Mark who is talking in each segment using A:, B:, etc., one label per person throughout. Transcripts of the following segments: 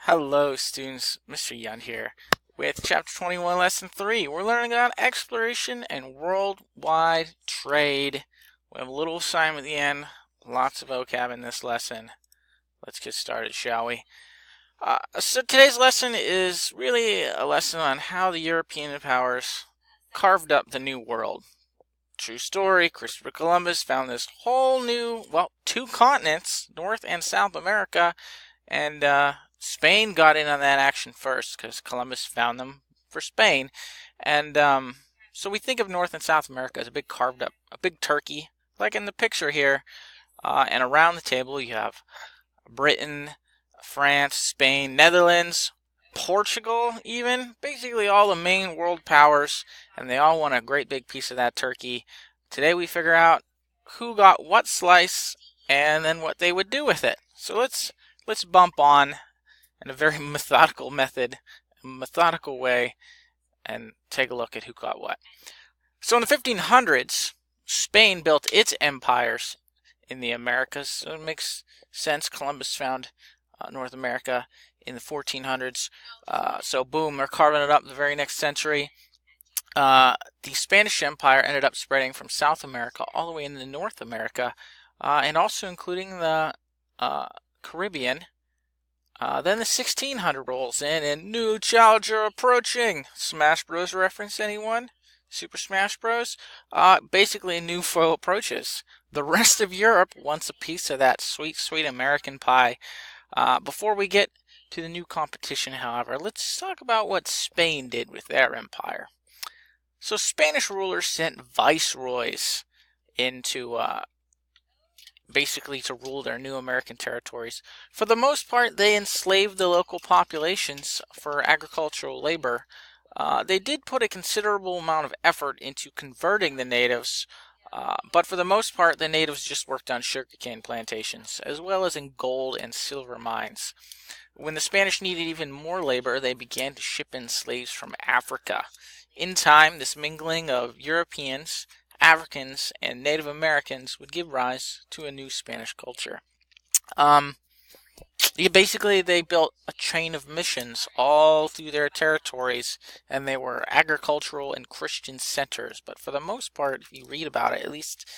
A: Hello students, Mr. Yun here with Chapter 21 Lesson 3. We're learning about exploration and worldwide trade. We have a little assignment at the end, lots of vocab in this lesson. Let's get started, shall we? So today's lesson is really a lesson on how the European powers carved up the New World. True story, Christopher Columbus found this whole new, two continents, North and South America, and Spain got in on that action first because Columbus found them for Spain. And so we think of North and South America as a big carved up, a big turkey, like in the picture here. And around the table you have Britain, France, Spain, Netherlands, Portugal even. Basically all the main world powers, and they all want a great big piece of that turkey. Today we figure out who got what slice and then what they would do with it. So let's bump on in a very methodical way, and take a look at who got what. So in the 1500s, Spain built its empires in the Americas, so it makes sense. Columbus found North America in the 1400s, so boom, they're carving it up the very next century. The Spanish Empire ended up spreading from South America all the way into North America, and also including the Caribbean. Then the 1600 rolls in, and new challenger approaching. Smash Bros. Reference, anyone? Super Smash Bros? Basically a new foe approaches. The rest of Europe wants a piece of that sweet, sweet American pie. Before we get to the new competition, however, let's talk about what Spain did with their empire. So Spanish rulers sent viceroys into basically to rule their new American territories. For the most part, they enslaved the local populations for agricultural labor. They did put a considerable amount of effort into converting the natives, but for the most part, the natives just worked on sugarcane plantations, as well as in gold and silver mines. When the Spanish needed even more labor, they began to ship in slaves from Africa. In time, this mingling of Europeans, Africans, and Native Americans would give rise to a new Spanish culture. Basically, they built a chain of missions all through their territories, and they were agricultural and Christian centers. But for the most part, if you read about it, at least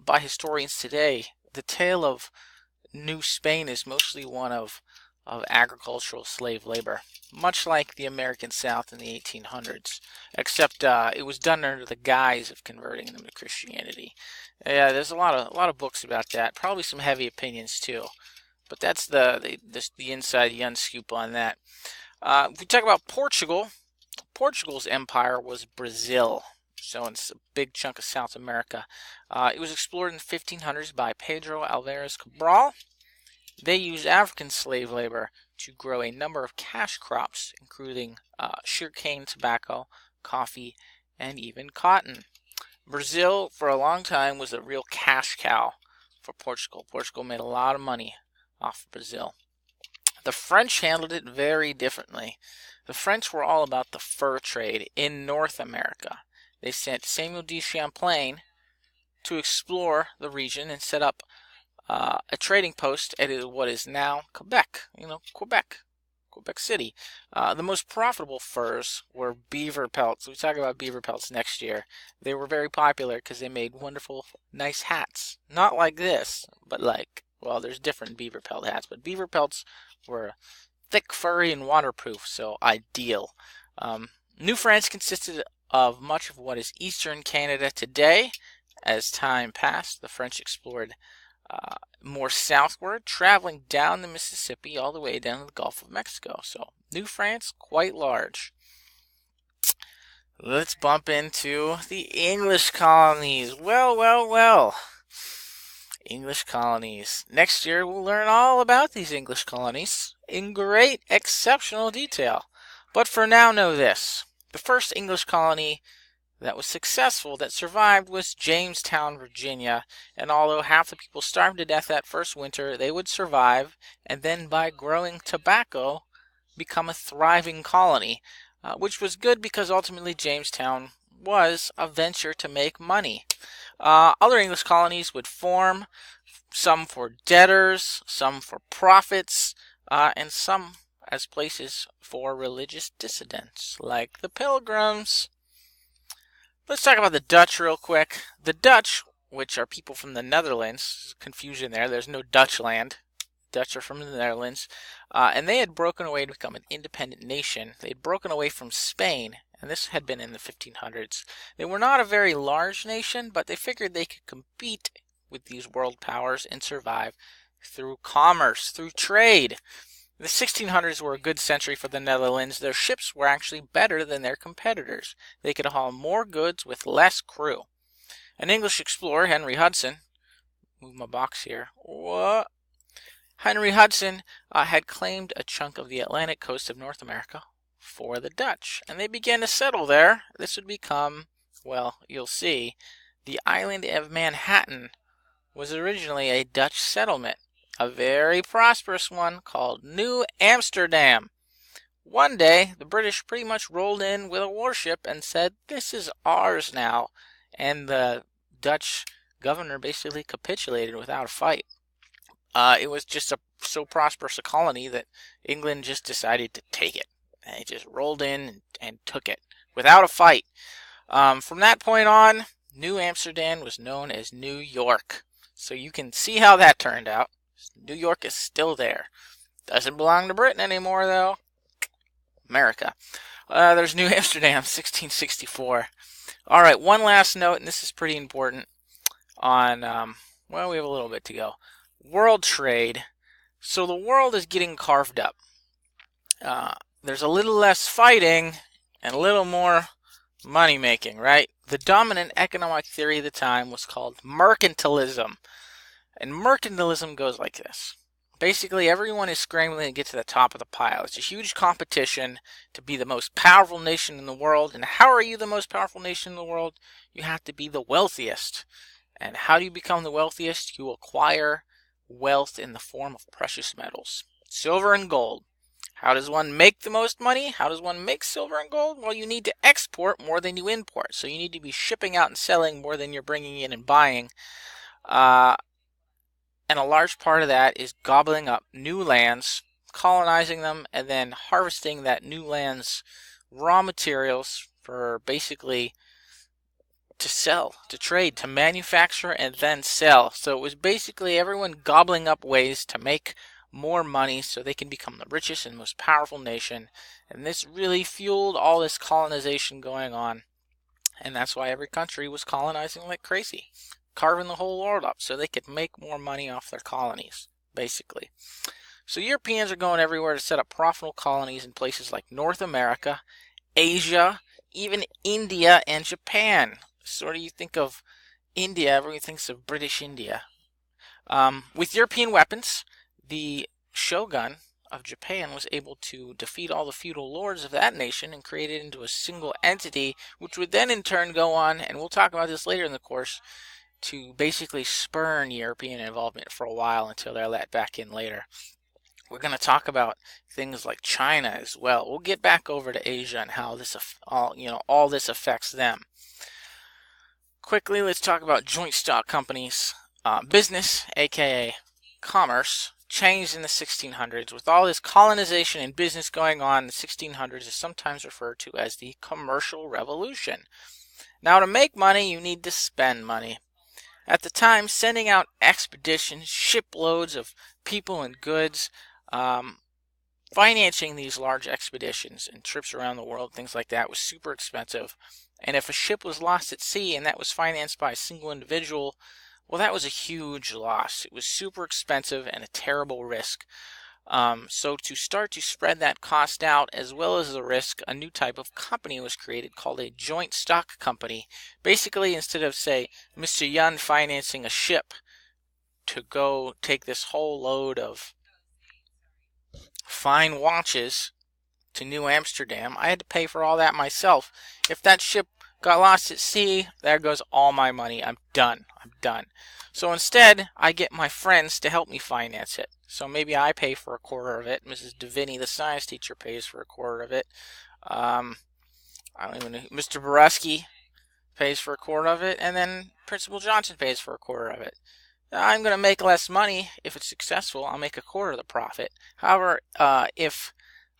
A: by historians today, the tale of New Spain is mostly one of agricultural slave labor, much like the American South in the 1800s, except it was done under the guise of converting them to Christianity. Yeah, there's a lot of books about that, probably some heavy opinions too, but that's the inside Yun scoop on that. If we talk about Portugal, Portugal's empire was Brazil, so it's a big chunk of South America. It was explored in the 1500s by Pedro Alvarez Cabral. They used African slave labor to grow a number of cash crops, including sugarcane, tobacco, coffee, and even cotton. Brazil, for a long time, was a real cash cow for Portugal. Portugal made a lot of money off of Brazil. The French handled it very differently. The French were all about the fur trade in North America. They sent Samuel de Champlain to explore the region and set up a trading post at what is now Quebec, Quebec City. The most profitable furs were beaver pelts. We talk about beaver pelts next year. They were very popular because they made wonderful, nice hats. Not like this, but there's different beaver pelt hats, but beaver pelts were thick, furry, and waterproof, so ideal. New France consisted of much of what is eastern Canada today. As time passed, the French explored more southward, traveling down the Mississippi all the way down to the Gulf of Mexico. So, New France, quite large. Let's bump into the English colonies. Well. English colonies. Next year, we'll learn all about these English colonies in great, exceptional detail. But for now, know this. The first English colony that was successful, that survived, was Jamestown, Virginia, and although half the people starved to death that first winter, they would survive, and then by growing tobacco, become a thriving colony, which was good because ultimately Jamestown was a venture to make money. Other English colonies would form, some for debtors, some for profits, and some as places for religious dissidents, like the Pilgrims. Let's talk about the Dutch real quick. The Dutch, which are people from the Netherlands, confusion there, there's no Dutch land. Dutch are from the Netherlands, and they had broken away to become an independent nation. They had broken away from Spain, and this had been in the 1500s. They were not a very large nation, but they figured they could compete with these world powers and survive through commerce, through trade. The 1600s were a good century for the Netherlands. Their ships were actually better than their competitors. They could haul more goods with less crew. An English explorer, Henry Hudson, move my box here. What? Henry Hudson had claimed a chunk of the Atlantic coast of North America for the Dutch, and they began to settle there. This would become, well, you'll see, the island of Manhattan was originally a Dutch settlement, a very prosperous one called New Amsterdam. One day, the British pretty much rolled in with a warship and said, "This is ours now," and the Dutch governor basically capitulated without a fight. It was just so prosperous a colony that England just decided to take it. And they just rolled in and took it without a fight. From that point on, New Amsterdam was known as New York. So you can see how that turned out. New York is still there. Doesn't belong to Britain anymore, though. America. There's New Amsterdam, 1664. All right, one last note, and this is pretty important on, well, we have a little bit to go. World trade. So the world is getting carved up. There's a little less fighting and a little more money making, right? The dominant economic theory of the time was called mercantilism. And mercantilism goes like this. Basically, everyone is scrambling to get to the top of the pile. It's a huge competition to be the most powerful nation in the world. And how are you the most powerful nation in the world? You have to be the wealthiest. And how do you become the wealthiest? You acquire wealth in the form of precious metals, silver and gold. How does one make the most money? How does one make silver and gold? Well, you need to export more than you import. So you need to be shipping out and selling more than you're bringing in and buying. And a large part of that is gobbling up new lands, colonizing them, and then harvesting that new land's raw materials for basically to sell, to trade, to manufacture, and then sell. So it was basically everyone gobbling up ways to make more money so they can become the richest and most powerful nation. And this really fueled all this colonization going on. And that's why every country was colonizing like crazy, carving the whole world up so they could make more money off their colonies, basically. So Europeans are going everywhere to set up profitable colonies in places like North America, Asia, even India and Japan. Sort of you think of India, everyone thinks of British India. With European weapons, the shogun of Japan was able to defeat all the feudal lords of that nation and create it into a single entity, which would then in turn go on, and we'll talk about this later in the course, to basically spurn European involvement for a while until they're let back in later. We're going to talk about things like China as well. We'll get back over to Asia and how this all this affects them. Quickly, let's talk about joint stock companies. Business, aka commerce, changed in the 1600s. With all this colonization and business going on, the 1600s is sometimes referred to as the Commercial Revolution. Now, to make money, you need to spend money. At the time, sending out expeditions, shiploads of people and goods, financing these large expeditions and trips around the world, things like that, was super expensive. And if a ship was lost at sea and that was financed by a single individual, well, that was a huge loss. It was super expensive and a terrible risk. So to start to spread that cost out as well as the risk, a new type of company was created called a joint stock company. Basically, instead of, say, Mr. Yun financing a ship to go take this whole load of fine watches to New Amsterdam, I had to pay for all that myself. If that ship got lost at sea, there goes all my money. I'm done. So instead, I get my friends to help me finance it. So maybe I pay for a quarter of it. Mrs. Deviney, the science teacher, pays for a quarter of it. I don't even know. Mr. Boreski pays for a quarter of it. And then Principal Johnson pays for a quarter of it. I'm going to make less money. If it's successful, I'll make a quarter of the profit. However, if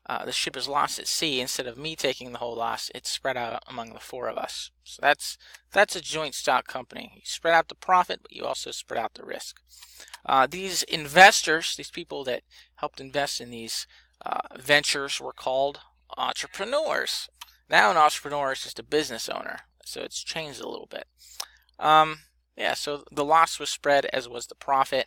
A: the ship is lost at sea, instead of me taking the whole loss, it's spread out among the four of us. So that's a joint stock company. You spread out the profit, but you also spread out the risk. These investors, these people that helped invest in these ventures, were called entrepreneurs. Now an entrepreneur is just a business owner, so it's changed a little bit. Yeah, so the loss was spread as was the profit.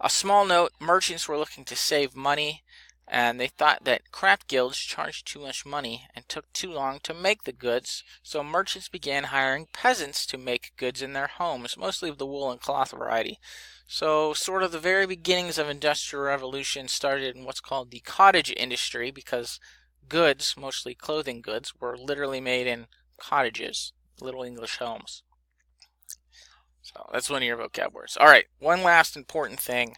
A: A small note, merchants were looking to save money, and they thought that craft guilds charged too much money and took too long to make the goods, so merchants began hiring peasants to make goods in their homes, mostly of the wool and cloth variety. So sort of the very beginnings of Industrial Revolution started in what's called the cottage industry, because goods, mostly clothing goods, were literally made in cottages, little English homes. So that's one of your vocab words. All right, one last important thing.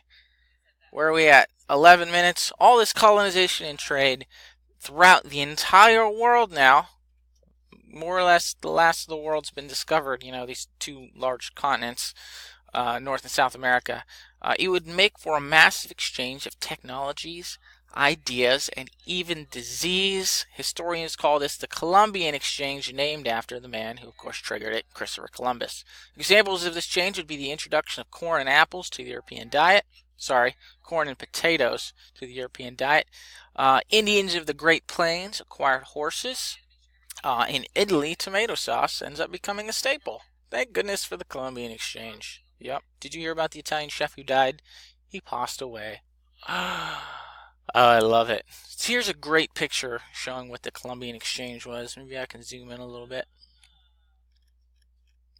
A: Where are we at? 11 minutes. All this colonization and trade throughout the entire world now. More or less, the last of the world's been discovered. You know, these two large continents, North and South America. It would make for a massive exchange of technologies, ideas, and even disease. Historians call this the Columbian Exchange, named after the man who, of course, triggered it, Christopher Columbus. Examples of this change would be the introduction of corn and apples to the European diet. Corn and potatoes to the European diet. Indians of the Great Plains acquired horses. In Italy, tomato sauce ends up becoming a staple. Thank goodness for the Columbian Exchange. Yep. Did you hear about the Italian chef who died? He passed away. Oh, I love it. So here's a great picture showing what the Columbian Exchange was. Maybe I can zoom in a little bit.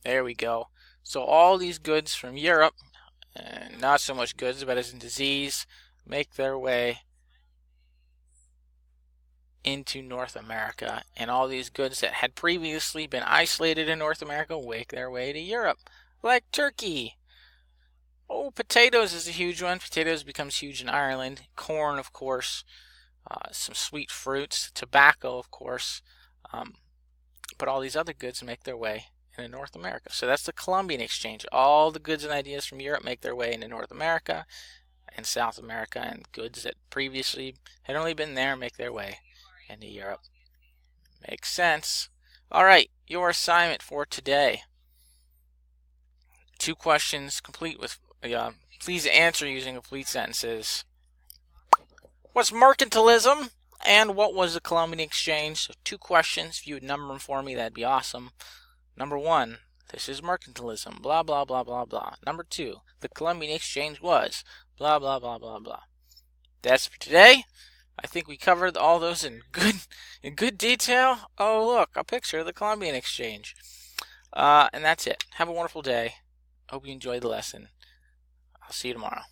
A: There we go. So all these goods from Europe, and not so much goods, but as in disease, make their way into North America, and all these goods that had previously been isolated in North America make their way to Europe, like turkey. Oh, potatoes is a huge one. Potatoes becomes huge in Ireland. Corn, of course. Some sweet fruits. Tobacco, of course. But all these other goods make their way into North America. So that's the Columbian Exchange. All the goods and ideas from Europe make their way into North America and South America, and goods that previously had only been there make their way into Europe. Makes sense. All right, your assignment for today. 2 questions, complete with please answer using complete sentences. What's mercantilism, and what was the Columbian Exchange? So 2 questions. If you would number them for me, that'd be awesome. Number 1, this is mercantilism, blah, blah, blah, blah, blah. Number 2, the Columbian Exchange was blah, blah, blah, blah, blah. That's for today. I think we covered all those in good detail. Oh, look, a picture of the Columbian Exchange. And that's it. Have a wonderful day. Hope you enjoyed the lesson. I'll see you tomorrow.